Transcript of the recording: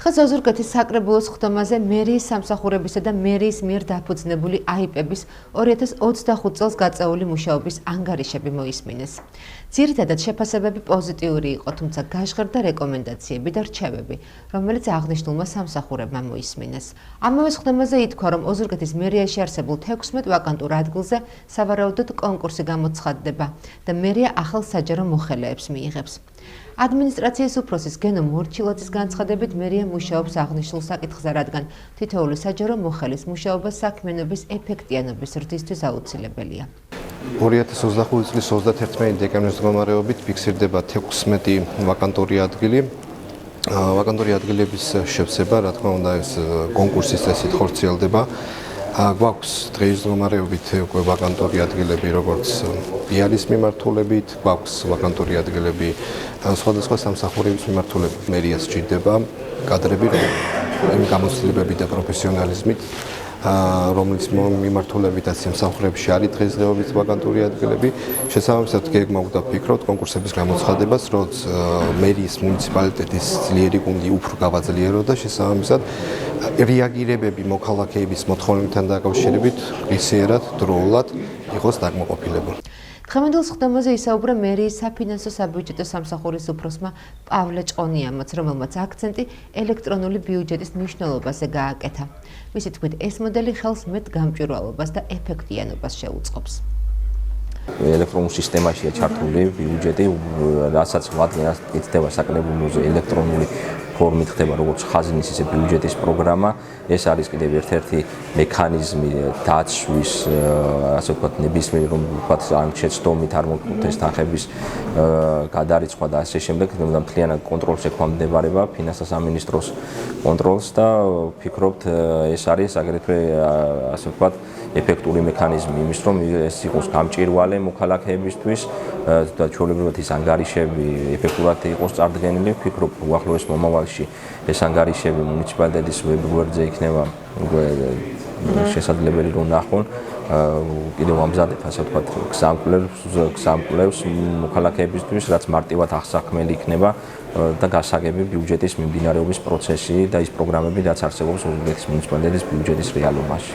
დღეს ოზურგეთის საკრებულოს ხდომაზე მერიის სამსახურებისა და მერიის მიერ დაფუძნებული აიპების 2025 წელს გაწეული მუშაობის ანგარიშები მოისმინეს. ძირითადად შეფასებები პოზიტიური იყო, თუმცა გაჟღერდა რეკომენდაციები და რჩევები, რომელიც აღნიშნულმა სამსახურებმა მოისმინეს. ამავე ხდომაზე ითქვა, რომ ოზურგეთის მერიაში არსებულ 16 ვაკანტურ ადგილზე სავარაუდოდ კონკურსი გამოცხადდება და მერია ახალ საჯარო მოხელეებს მიიღებს. ადმინისტრაციის უფროსის გენო მორჩილაძის განცხადებით მერია მუშაობს აღნიშნულ საკითხზე, რადგან თითოეული საჯარო მოხელის მუშაობა საქმიანობის ეფექტიანობის ზრდისთვის აუცილებელია. 2025 წლის 31 დეკემბრის მდგომარეობით ფიქსირდება 16 ვაკანტური ადგილი. ვაკანტური ადგილების შევსება, რა თქმა უნდა, ეს კონკურსის წესით ხორციელდება. გვაქვს დღეის მდგომარეობით უკვე ვაკანტური ადგილები, როგორც პიარის მიმართულებით, გვაქვს ვაკანტური ადგილები სხვადასხვა სამსახურების მიმართულებით. მერიას სჭირდება კადრები, გამოცდილებებით და პროფესიონალიზმით, რომლის მიმართულებითაც სამსახურებში არის დღესდღეობით ვაკანტური ადგილები. შესაბამისად, გეგმა უნდა ვფიქროთ კონკურსების გამოცხადებას, როცა მერიის მუნიციპალიტეტის ძლიერი გუნდი უფრო გავაძლიეროთ და შესაბამისად რეაგირებები მოქალაქეების მოთხოვნებთან დაკავშირებით ღირსიერად, დროულად იყოს დაკმაყოფილებული. დღევანდელ ხდომაზე ისაუბრა მერიის საფინანსო საბიუჯეტო სამსახურის უფროსმა პავლე ჭყონიამაც, რომელმაც აქცენტი ელექტრონული ბიუჯეტის მნიშვნელობაზე გააკეთა. მისი თქმით, ეს მოდელი ხელს მეტ გამჭვირვალობას და ეფექტიანობას შეუწყობს. ელექტრონულ სისტემაშია ჩართული ბიუჯეტი, რასაც ვადგენს იქნება საკრებულოზე ელექტრონული ფორმით ხდება როგორც ხაზინის ისე ბიუჯეტის პროგრამა. ეს არის კიდევ ერთ-ერთი მექანიზმი დაცვის, ასე ვთქვათ, ნებისმიერ რომ ვთქვათ შეცდომით არ მოხდეს თანხების გადარიცხვა და ასე შემდეგ, და მთლიანად კონტროლს ექვემდებარება ფინანსთა სამინისტროს კონტროლს და ვფიქრობთ ეს არის აგრეთვე ასე ვთქვათ ეფექტური მექანიზმი იმის, რომ ეს იყოს გამჭვირვალე მოქალაქეებისთვის და ჩვეულებრივად ის ანგარიშები ეფექტურად იყოს წარდგენილი. ვფიქრობ, უახლოეს მომავალში ეს ანგარიშები მუნიციპალიტეტის ვებგვერდზე იქნება შესაძლებელი რომ ნახონ. კიდევ ამზადებ, ასე ვთქვათ, გზამკვლევს მოქალაქეებისთვის, რაც მარტივად აღსაქმელი იქნება და გასაგები ბიუჯეტის მიმდინარეობის პროცესი და ის პროგრამები, რაც არსებობს ოზურგეთის მუნიციპალიტეტის ბიუჯეტის რეალობაში.